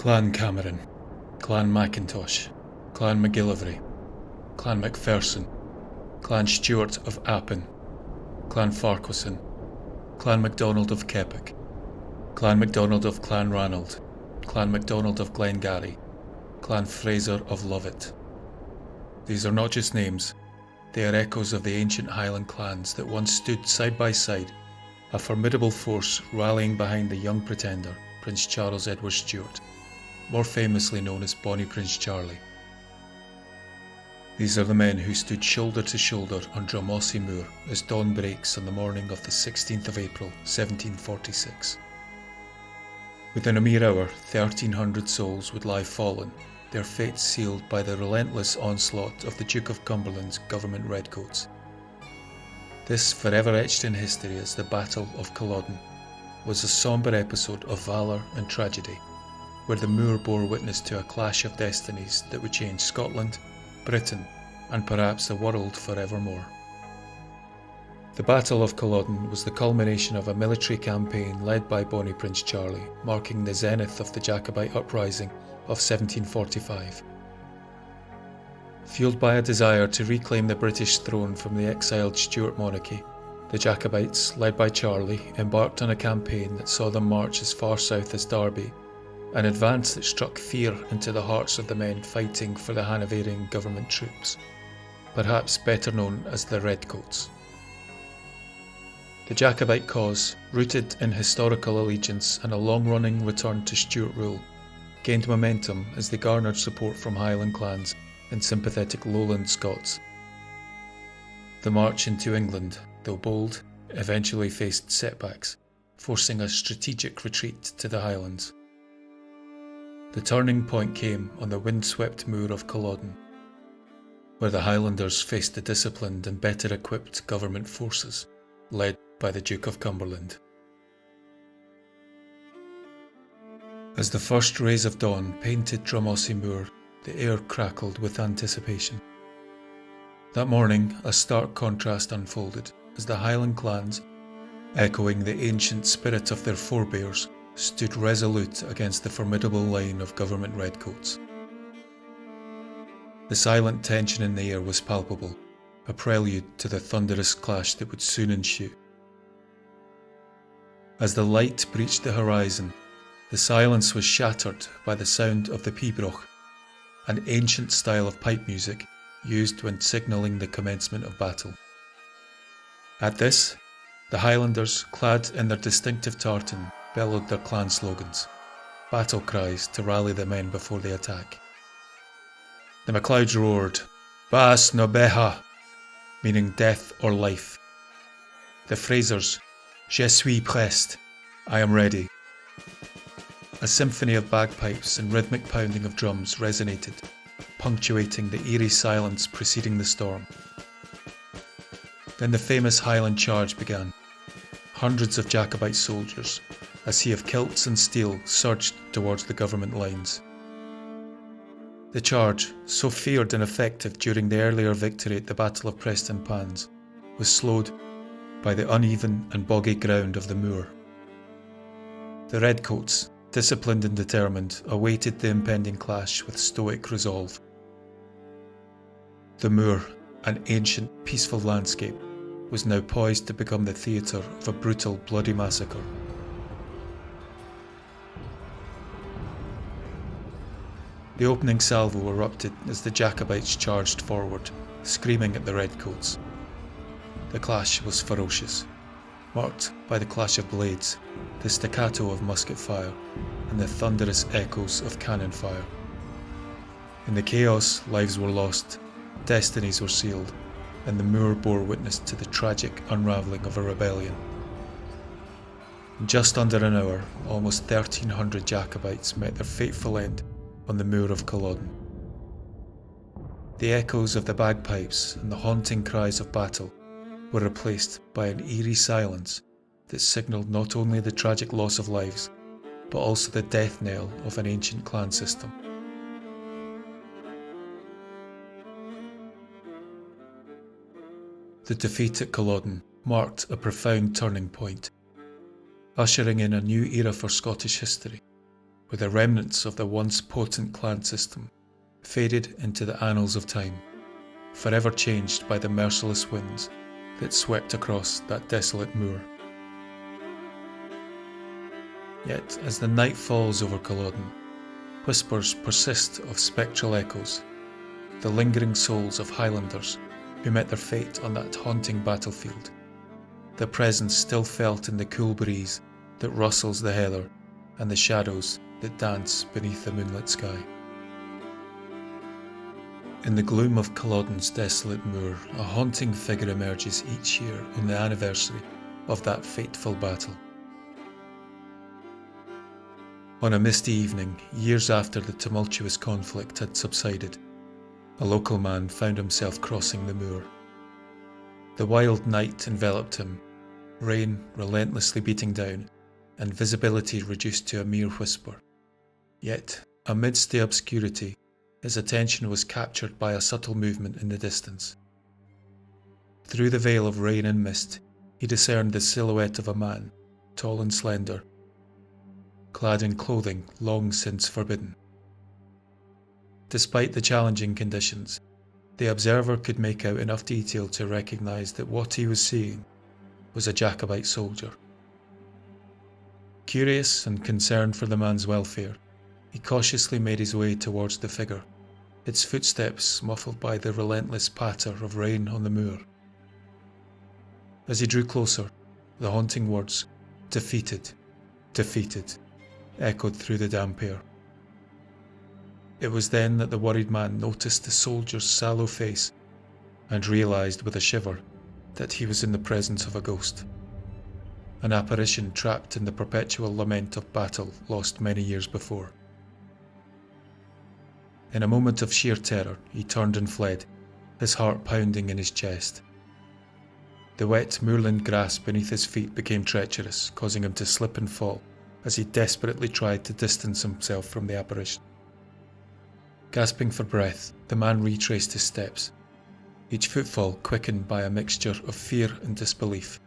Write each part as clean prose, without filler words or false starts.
Clan Cameron, Clan Mackintosh, Clan McGillivray, Clan Macpherson, Clan Stewart of Appin, Clan Farquharson, Clan MacDonald of Keppoch, Clan MacDonald of Clanranald, Clan MacDonald of Glengarry, Clan Fraser of Lovett. These are not just names, they are echoes of the ancient Highland clans that once stood side by side, a formidable force rallying behind the young pretender, Prince Charles Edward Stuart, more famously known as Bonnie Prince Charlie. These are the men who stood shoulder to shoulder on Drumossie Moor as dawn breaks on the morning of the 16th of April 1746. Within a mere hour, 1,300 souls would lie fallen, their fates sealed by the relentless onslaught of the Duke of Cumberland's government redcoats. This, forever etched in history as the Battle of Culloden, was a sombre episode of valour and tragedy, where the moor bore witness to a clash of destinies that would change Scotland, Britain, and perhaps the world forevermore. The Battle of Culloden was the culmination of a military campaign led by Bonnie Prince Charlie, marking the zenith of the Jacobite uprising of 1745. Fueled by a desire to reclaim the British throne from the exiled Stuart monarchy, the Jacobites, led by Charlie, embarked on a campaign that saw them march as far south as Derby, an advance that struck fear into the hearts of the men fighting for the Hanoverian government troops, perhaps better known as the Redcoats. The Jacobite cause, rooted in historical allegiance and a long-running return to Stuart rule, gained momentum as they garnered support from Highland clans and sympathetic Lowland Scots. The march into England, though bold, eventually faced setbacks, forcing a strategic retreat to the Highlands. The turning point came on the windswept moor of Culloden, where the Highlanders faced the disciplined and better equipped government forces, led by the Duke of Cumberland. As the first rays of dawn painted Drumossie Moor, the air crackled with anticipation. That morning, a stark contrast unfolded as the Highland clans, echoing the ancient spirit of their forebears, stood resolute against the formidable line of government redcoats. The silent tension in the air was palpable, a prelude to the thunderous clash that would soon ensue. As the light breached the horizon, the silence was shattered by the sound of the pibroch, an ancient style of pipe music used when signalling the commencement of battle. At this, the Highlanders, clad in their distinctive tartan, bellowed their clan slogans, battle cries to rally the men before the attack. The MacLeods roared, Bas no beha, meaning death or life. The Frasers, Je suis prest, I am ready. A symphony of bagpipes and rhythmic pounding of drums resonated, punctuating the eerie silence preceding the storm. Then the famous Highland Charge began. Hundreds of Jacobite soldiers, a sea of kilts and steel, surged towards the government lines. The charge, so feared and effective during the earlier victory at the Battle of Prestonpans, was slowed by the uneven and boggy ground of the moor. The Redcoats, disciplined and determined, awaited the impending clash with stoic resolve. The moor, an ancient, peaceful landscape, was now poised to become the theatre of a brutal, bloody massacre. The opening salvo erupted as the Jacobites charged forward, screaming at the Redcoats. The clash was ferocious, marked by the clash of blades, the staccato of musket fire, and the thunderous echoes of cannon fire. In the chaos, lives were lost, destinies were sealed, and the moor bore witness to the tragic unravelling of a rebellion. In just under an hour, almost 1,300 Jacobites met their fateful end on the moor of Culloden. The echoes of the bagpipes and the haunting cries of battle were replaced by an eerie silence that signalled not only the tragic loss of lives, but also the death knell of an ancient clan system. The defeat at Culloden marked a profound turning point, ushering in a new era for Scottish history, where the remnants of the once potent clan system faded into the annals of time, forever changed by the merciless winds that swept across that desolate moor. Yet, as the night falls over Culloden, whispers persist of spectral echoes, the lingering souls of Highlanders who met their fate on that haunting battlefield, their presence still felt in the cool breeze that rustles the heather and the shadows that dance beneath the moonlit sky. In the gloom of Culloden's desolate moor, a haunting figure emerges each year on the anniversary of that fateful battle. On a misty evening, years after the tumultuous conflict had subsided, a local man found himself crossing the moor. The wild night enveloped him, rain relentlessly beating down, and visibility reduced to a mere whisper. Yet, amidst the obscurity, his attention was captured by a subtle movement in the distance. Through the veil of rain and mist, he discerned the silhouette of a man, tall and slender, clad in clothing long since forbidden. Despite the challenging conditions, the observer could make out enough detail to recognise that what he was seeing was a Jacobite soldier. Curious and concerned for the man's welfare, he cautiously made his way towards the figure, its footsteps muffled by the relentless patter of rain on the moor. As he drew closer, the haunting words, "Defeated, defeated," echoed through the damp air. It was then that the worried man noticed the soldier's sallow face and realised with a shiver that he was in the presence of a ghost, an apparition trapped in the perpetual lament of battle lost many years before. In a moment of sheer terror, he turned and fled, his heart pounding in his chest. The wet moorland grass beneath his feet became treacherous, causing him to slip and fall as he desperately tried to distance himself from the apparition. Gasping for breath, the man retraced his steps, each footfall quickened by a mixture of fear and disbelief.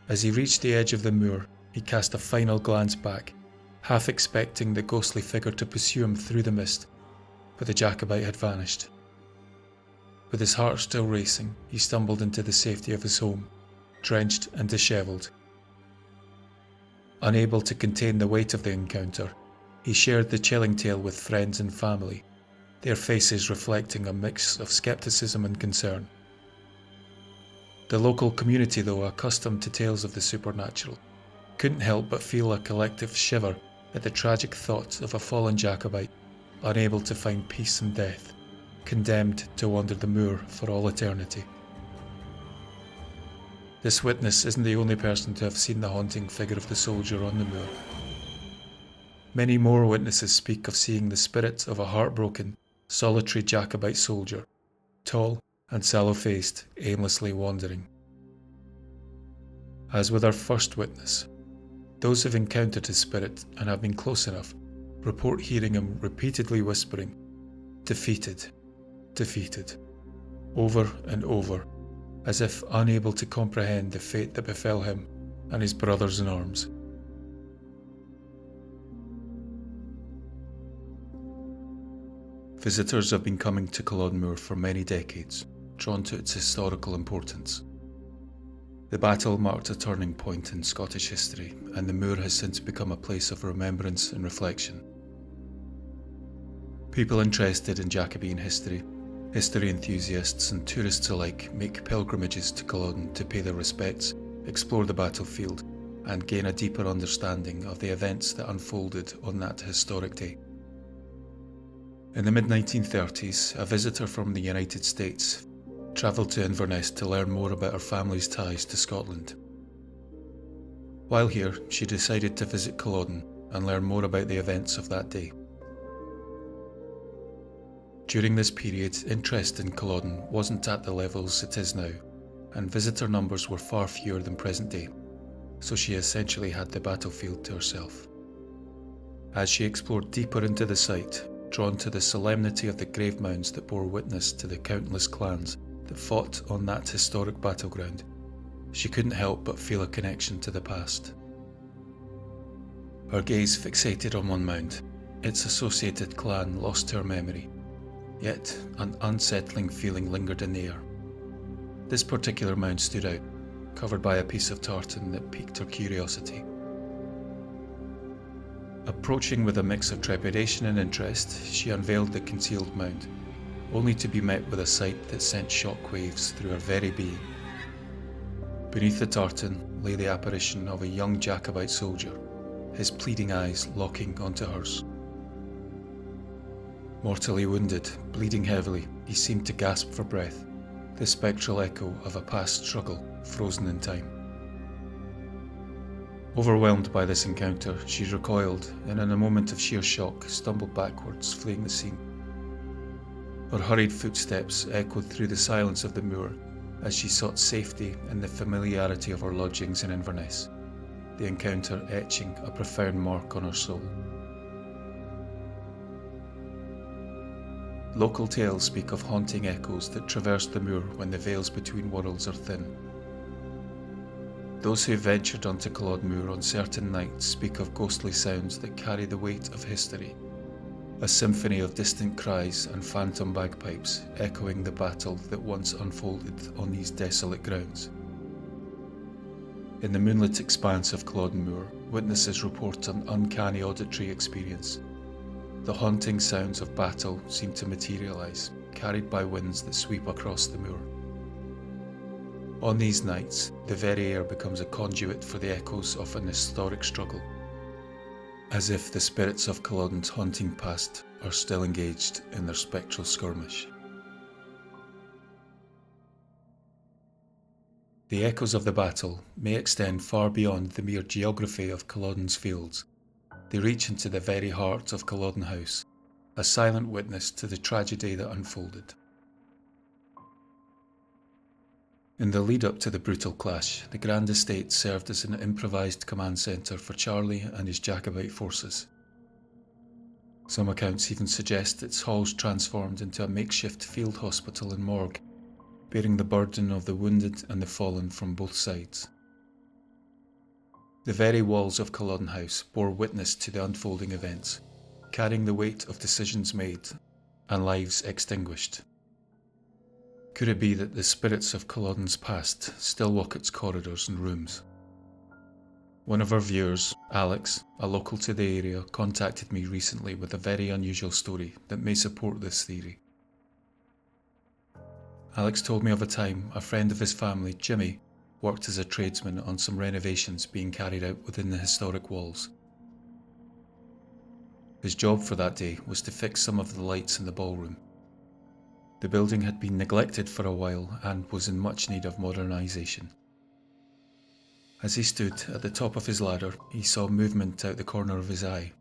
As he reached the edge of the moor, he cast a final glance back, half expecting the ghostly figure to pursue him through the mist, but the Jacobite had vanished. With his heart still racing, he stumbled into the safety of his home, drenched and dishevelled. Unable to contain the weight of the encounter, he shared the chilling tale with friends and family, their faces reflecting a mix of skepticism and concern. The local community, though accustomed to tales of the supernatural, couldn't help but feel a collective shiver at the tragic thought of a fallen Jacobite, unable to find peace in death, condemned to wander the moor for all eternity. This witness isn't the only person to have seen the haunting figure of the soldier on the moor. Many more witnesses speak of seeing the spirit of a heartbroken, solitary Jacobite soldier, tall and sallow-faced, aimlessly wandering. As with our first witness, those who've encountered his spirit and have been close enough report hearing him repeatedly whispering, "Defeated, defeated," over and over, as if unable to comprehend the fate that befell him and his brothers in arms. Visitors have been coming to Culloden Moor for many decades, drawn to its historical importance. The battle marked a turning point in Scottish history, and the moor has since become a place of remembrance and reflection. People interested in Jacobean history, history enthusiasts and tourists alike make pilgrimages to Culloden to pay their respects, explore the battlefield, and gain a deeper understanding of the events that unfolded on that historic day. In the mid-1930s, a visitor from the United States travelled to Inverness to learn more about her family's ties to Scotland. While here, she decided to visit Culloden and learn more about the events of that day. During this period, interest in Culloden wasn't at the levels it is now, and visitor numbers were far fewer than present day, so she essentially had the battlefield to herself. As she explored deeper into the site, drawn to the solemnity of the grave mounds that bore witness to the countless clans that fought on that historic battleground, she couldn't help but feel a connection to the past. Her gaze fixated on one mound. Its associated clan lost to her memory, yet an unsettling feeling lingered in the air. This particular mound stood out, covered by a piece of tartan that piqued her curiosity. Approaching with a mix of trepidation and interest, she unveiled the concealed mound, only to be met with a sight that sent shockwaves through her very being. Beneath the tartan lay the apparition of a young Jacobite soldier, his pleading eyes locking onto hers. Mortally wounded, bleeding heavily, he seemed to gasp for breath, the spectral echo of a past struggle frozen in time. Overwhelmed by this encounter, she recoiled and in a moment of sheer shock stumbled backwards, fleeing the scene. Her hurried footsteps echoed through the silence of the moor as she sought safety in the familiarity of her lodgings in Inverness, the encounter etching a profound mark on her soul. Local tales speak of haunting echoes that traverse the moor when the veils between worlds are thin. Those who ventured onto Culloden Moor on certain nights speak of ghostly sounds that carry the weight of history, a symphony of distant cries and phantom bagpipes echoing the battle that once unfolded on these desolate grounds. In the moonlit expanse of Culloden Moor, witnesses report an uncanny auditory experience. The haunting sounds of battle seem to materialise, carried by winds that sweep across the moor. On these nights, the very air becomes a conduit for the echoes of an historic struggle, as if the spirits of Culloden's haunting past are still engaged in their spectral skirmish. The echoes of the battle may extend far beyond the mere geography of Culloden's fields. They reach into the very heart of Culloden House, a silent witness to the tragedy that unfolded. In the lead-up to the brutal clash, the Grand Estate served as an improvised command centre for Charlie and his Jacobite forces. Some accounts even suggest its halls transformed into a makeshift field hospital and morgue, bearing the burden of the wounded and the fallen from both sides. The very walls of Culloden House bore witness to the unfolding events, carrying the weight of decisions made and lives extinguished. Could it be that the spirits of Culloden's past still walk its corridors and rooms? One of our viewers, Alex, a local to the area, contacted me recently with a very unusual story that may support this theory. Alex told me of a time a friend of his family, Jimmy, worked as a tradesman on some renovations being carried out within the historic walls. His job for that day was to fix some of the lights in the ballroom. The building had been neglected for a while and was in much need of modernisation. As he stood at the top of his ladder, he saw movement out the corner of his eye.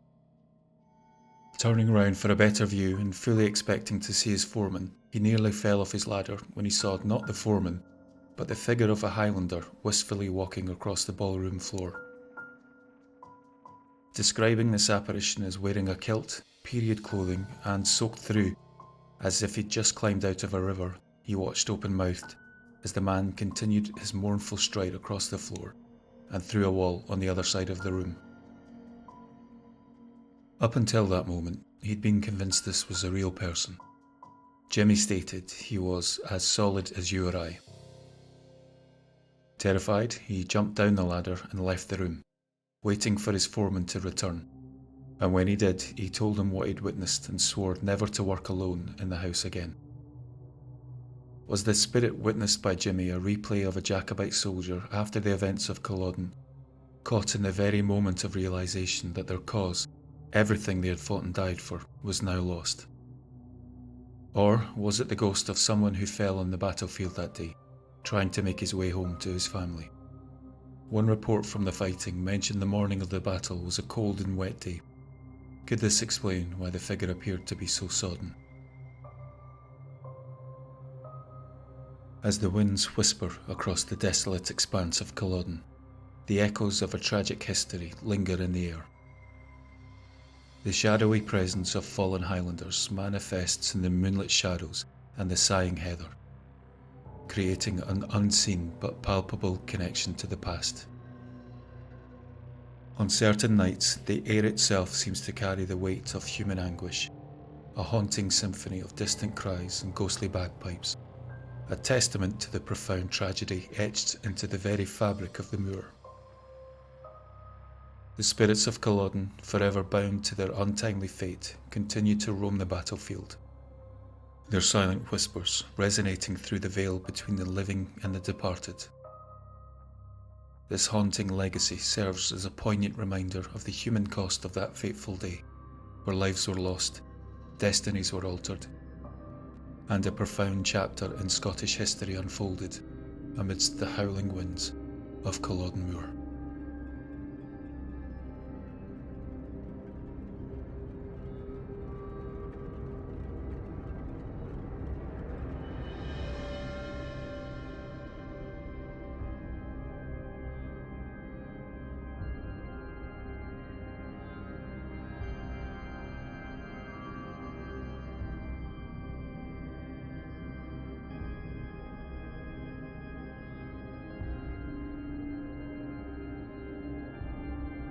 Turning round for a better view and fully expecting to see his foreman, he nearly fell off his ladder when he saw not the foreman, but the figure of a Highlander wistfully walking across the ballroom floor. Describing this apparition as wearing a kilt, period clothing, and soaked through, as if he'd just climbed out of a river, he watched open-mouthed as the man continued his mournful stride across the floor and through a wall on the other side of the room. Up until that moment, he'd been convinced this was a real person. Jimmy stated he was as solid as you or I. Terrified, he jumped down the ladder and left the room, waiting for his foreman to return. And when he did, he told him what he'd witnessed and swore never to work alone in the house again. Was the spirit witnessed by Jimmy a replay of a Jacobite soldier after the events of Culloden, caught in the very moment of realisation that their cause, everything they had fought and died for, was now lost? Or was it the ghost of someone who fell on the battlefield that day, trying to make his way home to his family? One report from the fighting mentioned the morning of the battle was a cold and wet day. Could this explain why the figure appeared to be so sodden? As the winds whisper across the desolate expanse of Culloden, the echoes of a tragic history linger in the air. The shadowy presence of fallen Highlanders manifests in the moonlit shadows and the sighing heather, creating an unseen but palpable connection to the past. On certain nights, the air itself seems to carry the weight of human anguish, a haunting symphony of distant cries and ghostly bagpipes, a testament to the profound tragedy etched into the very fabric of the moor. The spirits of Culloden, forever bound to their untimely fate, continue to roam the battlefield, their silent whispers resonating through the veil between the living and the departed. This haunting legacy serves as a poignant reminder of the human cost of that fateful day, where lives were lost, destinies were altered, and a profound chapter in Scottish history unfolded amidst the howling winds of Culloden Moor.